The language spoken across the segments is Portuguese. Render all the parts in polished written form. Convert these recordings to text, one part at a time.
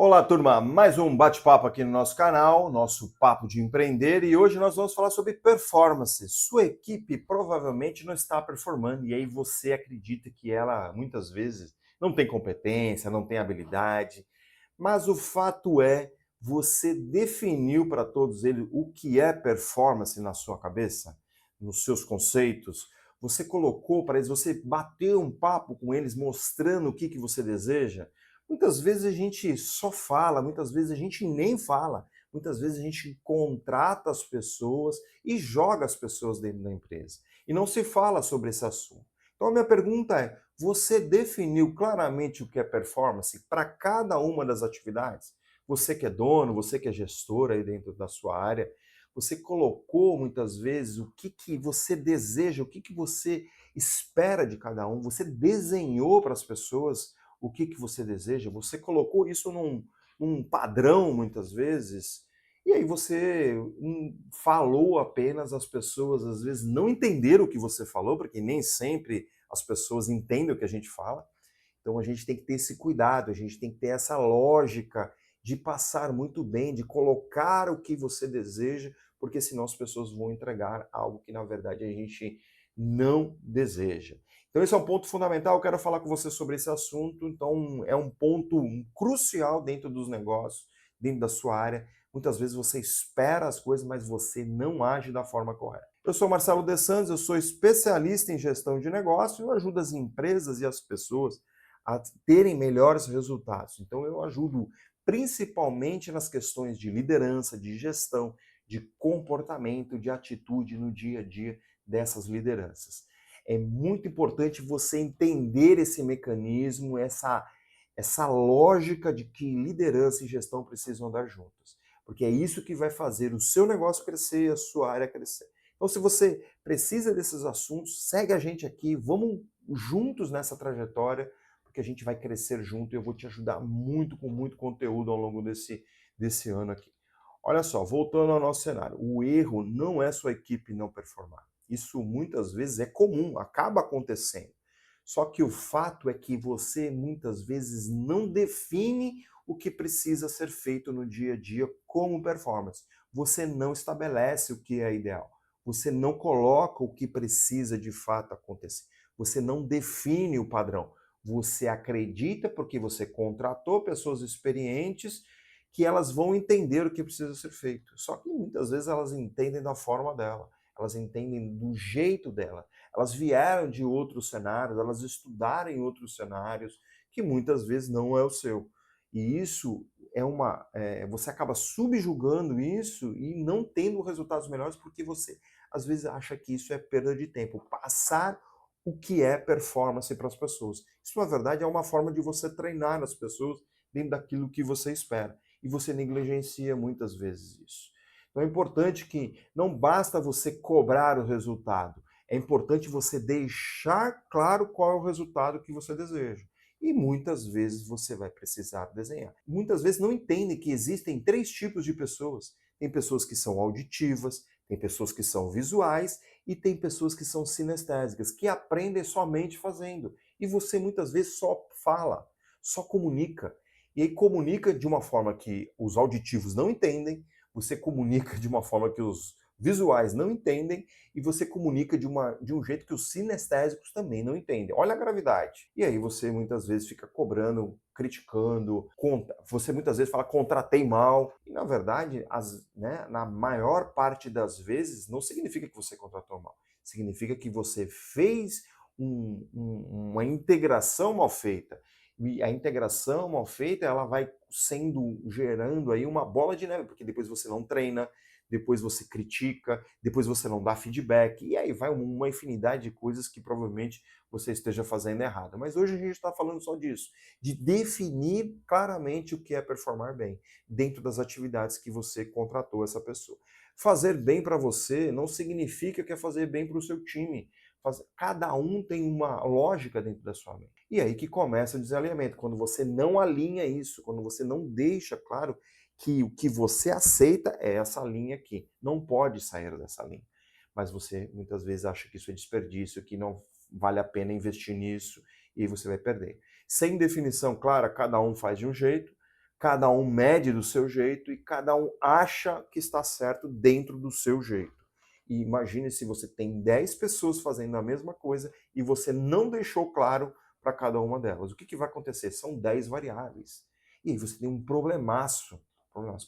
Olá, turma! Mais um bate-papo aqui no nosso canal, nosso Papo de Empreender, e hoje nós vamos falar sobre performance. Sua equipe provavelmente não está performando e aí você acredita que ela, muitas vezes, não tem competência, não tem habilidade, mas o fato é, você definiu para todos eles o que é performance na sua cabeça, nos seus conceitos, você colocou para eles, você bateu um papo com eles mostrando o que você deseja. Muitas vezes a gente só fala, muitas vezes a gente nem fala, muitas vezes a gente contrata as pessoas e joga as pessoas dentro da empresa. E não se fala sobre esse assunto. Então a minha pergunta é: você definiu claramente o que é performance para cada uma das atividades? Você que é dono, você que é gestor aí dentro da sua área, você colocou muitas vezes o que você deseja, o que você espera de cada um, você desenhou para as pessoas o que você deseja, você colocou isso num padrão muitas vezes, e aí você falou apenas, as pessoas às vezes não entenderam o que você falou, porque nem sempre as pessoas entendem o que a gente fala, então a gente tem que ter esse cuidado, a gente tem que ter essa lógica de passar muito bem, de colocar o que você deseja, porque senão as pessoas vão entregar algo que na verdade a gente não deseja. Então esse é um ponto fundamental, eu quero falar com você sobre esse assunto, então é um ponto crucial dentro dos negócios, dentro da sua área. Muitas vezes você espera as coisas, mas você não age da forma correta. Eu sou Marcelo De Santos, eu sou especialista em gestão de negócio, eu ajudo as empresas e as pessoas a terem melhores resultados. Então eu ajudo principalmente nas questões de liderança, de gestão, de comportamento, de atitude no dia a dia dessas lideranças. É muito importante você entender esse mecanismo, essa lógica de que liderança e gestão precisam andar juntas. Porque é isso que vai fazer o seu negócio crescer, a sua área crescer. Então, se você precisa desses assuntos, segue a gente aqui, vamos juntos nessa trajetória, porque a gente vai crescer junto e eu vou te ajudar muito, com muito conteúdo ao longo desse ano aqui. Olha só, voltando ao nosso cenário, o erro não é sua equipe não performar. Isso muitas vezes é comum, acaba acontecendo. Só que o fato é que você muitas vezes não define o que precisa ser feito no dia a dia como performance. Você não estabelece o que é ideal. Você não coloca o que precisa de fato acontecer. Você não define o padrão. Você acredita porque você contratou pessoas experientes que elas vão entender o que precisa ser feito. Só que muitas vezes elas entendem da forma dela, elas entendem do jeito dela. Elas vieram de outros cenários, elas estudaram em outros cenários, que muitas vezes não é o seu. E isso você acaba subjugando isso e não tendo resultados melhores porque você às vezes acha que isso é perda de tempo. Passar o que é performance para as pessoas. Isso, na verdade, é uma forma de você treinar as pessoas dentro daquilo que você espera. E você negligencia muitas vezes isso. Então é importante que não basta você cobrar o resultado, é importante você deixar claro qual é o resultado que você deseja. E muitas vezes você vai precisar desenhar. Muitas vezes não entendem que existem três tipos de pessoas. Tem pessoas que são auditivas, tem pessoas que são visuais e tem pessoas que são sinestésicas, que aprendem somente fazendo. E você muitas vezes só fala, só comunica. E aí comunica de uma forma que os auditivos não entendem, você comunica de uma forma que os visuais não entendem e você comunica de um jeito que os sinestésicos também não entendem. Olha a gravidade. E aí você muitas vezes fica cobrando, criticando, você muitas vezes fala contratei mal. E na verdade, na maior parte das vezes, não significa que você contratou mal. Significa que você fez uma integração mal feita. E a integração mal feita, ela vai gerando aí uma bola de neve, porque depois você não treina, depois você critica, depois você não dá feedback, e aí vai uma infinidade de coisas que provavelmente você esteja fazendo errado. Mas hoje a gente está falando só disso, de definir claramente o que é performar bem, dentro das atividades que você contratou essa pessoa. Fazer bem para você não significa que é fazer bem para o seu time. Cada um tem uma lógica dentro da sua mente. E aí que começa o desalinhamento, quando você não alinha isso, quando você não deixa claro que o que você aceita é essa linha aqui, não pode sair dessa linha. Mas você muitas vezes acha que isso é desperdício, que não vale a pena investir nisso, e aí você vai perder. Sem definição clara, cada um faz de um jeito, Cada um mede do seu jeito e cada um acha que está certo dentro do seu jeito. E imagine se você tem 10 pessoas fazendo a mesma coisa e você não deixou claro para cada uma delas. O que, que vai acontecer? São 10 variáveis. E aí você tem um problemaço.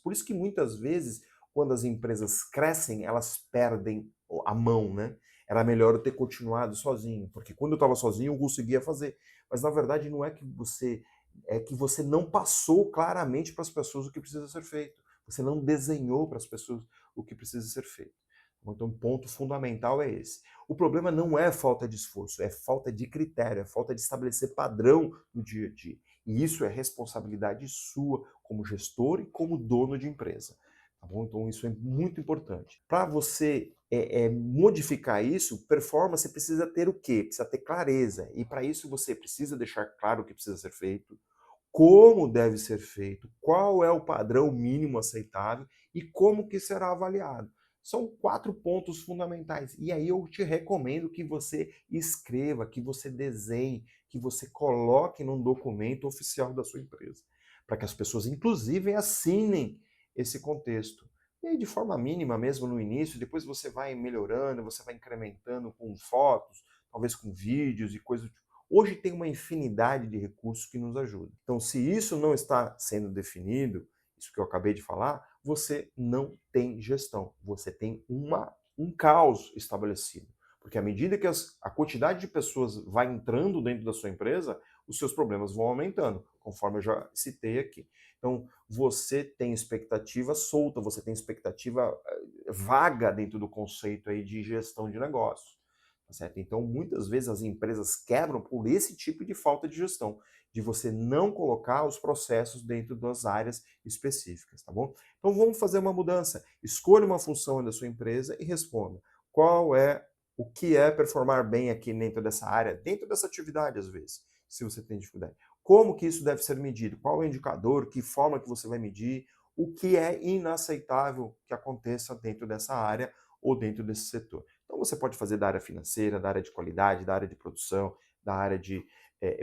Por isso que muitas vezes, quando as empresas crescem, elas perdem a mão, né? Era melhor eu ter continuado sozinho, porque quando eu estava sozinho eu conseguia fazer. Mas na verdade não é que você não passou claramente para as pessoas o que precisa ser feito. Você não desenhou para as pessoas o que precisa ser feito. Então, o ponto fundamental é esse. O problema não é falta de esforço, é falta de critério, é falta de estabelecer padrão no dia a dia. E isso é responsabilidade sua como gestor e como dono de empresa. Tá bom? Então, isso é muito importante. Para você modificar isso, performance precisa ter o quê? Precisa ter clareza. E para isso você precisa deixar claro o que precisa ser feito, como deve ser feito, qual é o padrão mínimo aceitável e como que será avaliado. São 4 pontos fundamentais. E aí eu te recomendo que você escreva, que você desenhe, que você coloque num documento oficial da sua empresa, para que as pessoas, inclusive, assinem esse contexto. E aí, de forma mínima mesmo no início, depois você vai melhorando, você vai incrementando com fotos, talvez com vídeos e coisas. Hoje tem uma infinidade de recursos que nos ajudam. Então, se isso não está sendo definido, isso que eu acabei de falar, você não tem gestão. Você tem um caos estabelecido. Porque à medida que a quantidade de pessoas vai entrando dentro da sua empresa, os seus problemas vão aumentando, conforme eu já citei aqui. Então, você tem expectativa solta, você tem expectativa vaga dentro do conceito aí de gestão de negócio. Tá certo? Então, muitas vezes as empresas quebram por esse tipo de falta de gestão, de você não colocar os processos dentro das áreas específicas, tá bom? Então, vamos fazer uma mudança. Escolha uma função da sua empresa e responda. O que é performar bem aqui dentro dessa área, dentro dessa atividade, às vezes, se você tem dificuldade. Como que isso deve ser medido? Qual é o indicador? Que forma que você vai medir? O que é inaceitável que aconteça dentro dessa área ou dentro desse setor? Então você pode fazer da área financeira, da área de qualidade, da área de produção, da área de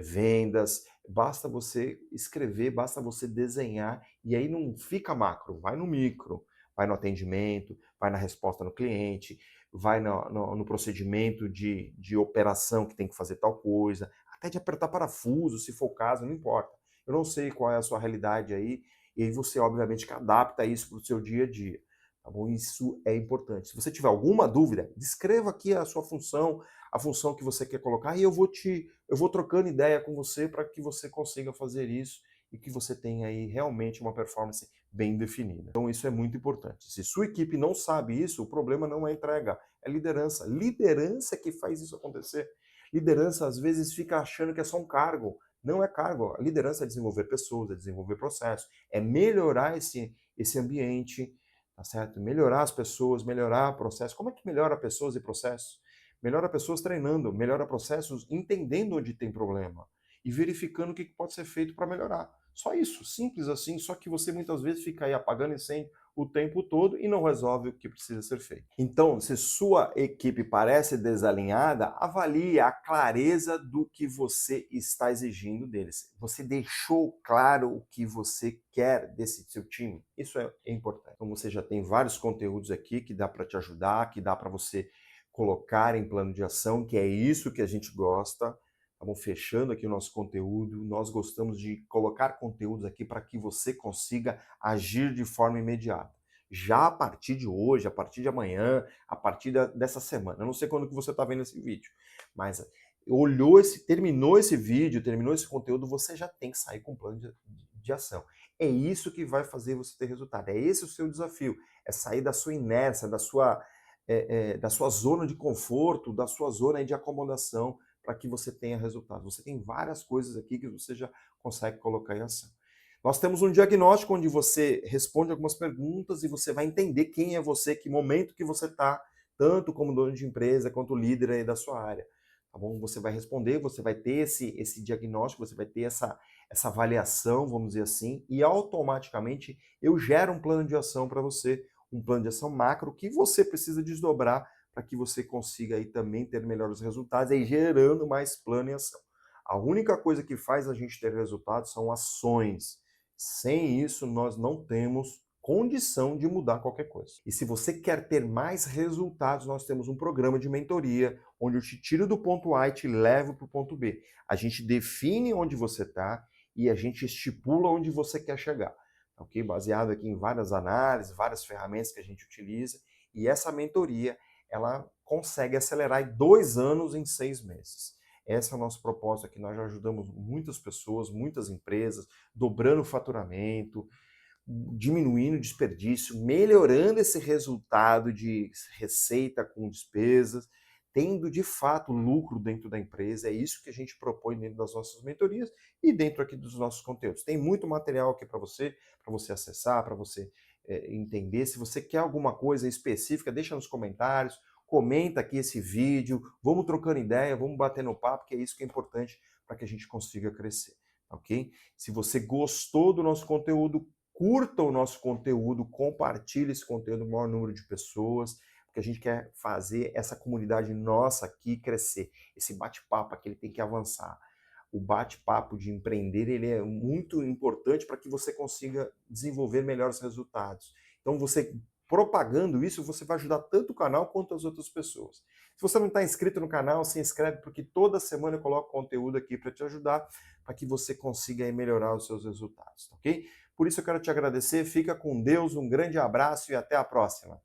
vendas. Basta você escrever, basta você desenhar e aí não fica macro, vai no micro, vai no atendimento, vai na resposta no cliente, vai no procedimento de operação que tem que fazer tal coisa, até de apertar parafuso, se for o caso, não importa. Eu não sei qual é a sua realidade aí, e aí você obviamente que adapta isso para o seu dia a dia. Tá bom? Isso é importante. Se você tiver alguma dúvida, descreva aqui a sua função, a função que você quer colocar, e eu vou trocando ideia com você para que você consiga fazer isso e que você tenha aí realmente uma performance bem definida. Então isso é muito importante. Se sua equipe não sabe isso, o problema não é entrega, é liderança. Liderança que faz isso acontecer. Liderança às vezes fica achando que é só um cargo. Não é cargo. A liderança é desenvolver pessoas, é desenvolver processos, é melhorar esse ambiente, tá certo? Melhorar as pessoas, melhorar processos. Como é que melhora pessoas e processos? Melhora pessoas treinando, melhora processos entendendo onde tem problema e verificando o que pode ser feito para melhorar. Só isso, simples assim, só que você muitas vezes fica aí apagando incêndio o tempo todo e não resolve o que precisa ser feito. Então, se sua equipe parece desalinhada, avalie a clareza do que você está exigindo deles. Você deixou claro o que você quer desse seu time? Isso é importante. Então, você já tem vários conteúdos aqui que dá para te ajudar, que dá para você colocar em plano de ação, que é isso que a gente gosta. Estamos fechando aqui o nosso conteúdo. Nós gostamos de colocar conteúdos aqui para que você consiga agir de forma imediata. Já a partir de hoje, a partir de amanhã, a partir dessa semana. Eu não sei quando que você está vendo esse vídeo, mas terminou esse vídeo, terminou esse conteúdo, você já tem que sair com um plano de ação. É isso que vai fazer você ter resultado. É esse o seu desafio. É sair da sua inércia, da sua zona de conforto, da sua zona de acomodação, para que você tenha resultado. Você tem várias coisas aqui que você já consegue colocar em ação. Nós temos um diagnóstico onde você responde algumas perguntas e você vai entender quem é você, que momento que você está, tanto como dono de empresa quanto líder aí da sua área. Tá bom? Você vai responder, você vai ter esse diagnóstico, você vai ter essa avaliação, vamos dizer assim, e automaticamente eu gero um plano de ação para você, um plano de ação macro que você precisa desdobrar para que você consiga aí também ter melhores resultados, aí gerando mais plano e ação. A única coisa que faz a gente ter resultados são ações. Sem isso, nós não temos condição de mudar qualquer coisa. E se você quer ter mais resultados, nós temos um programa de mentoria onde eu te tiro do ponto A e te levo para o ponto B. A gente define onde você está e a gente estipula onde você quer chegar, ok? Baseado aqui em várias análises, várias ferramentas que a gente utiliza, e essa mentoria ela consegue acelerar em 2 anos em 6 meses. Esse é o nosso propósito aqui. Nós já ajudamos muitas pessoas, muitas empresas, dobrando o faturamento, diminuindo o desperdício, melhorando esse resultado de receita com despesas, tendo de fato lucro dentro da empresa. É isso que a gente propõe dentro das nossas mentorias e dentro aqui dos nossos conteúdos. Tem muito material aqui para você acessar, para você entender. Se você quer alguma coisa específica, deixa nos comentários, comenta aqui esse vídeo, vamos trocando ideia, vamos batendo papo, que é isso que é importante para que a gente consiga crescer, ok? Se você gostou do nosso conteúdo, curta o nosso conteúdo, compartilhe esse conteúdo com o maior número de pessoas, porque a gente quer fazer essa comunidade nossa aqui crescer. Esse bate-papo aqui ele tem que avançar. O bate-papo de empreender ele é muito importante para que você consiga desenvolver melhores resultados. Então, você propagando isso, você vai ajudar tanto o canal quanto as outras pessoas. Se você não está inscrito no canal, se inscreve, porque toda semana eu coloco conteúdo aqui para te ajudar, para que você consiga aí melhorar os seus resultados, ok? Por isso eu quero te agradecer, fica com Deus, um grande abraço e até a próxima.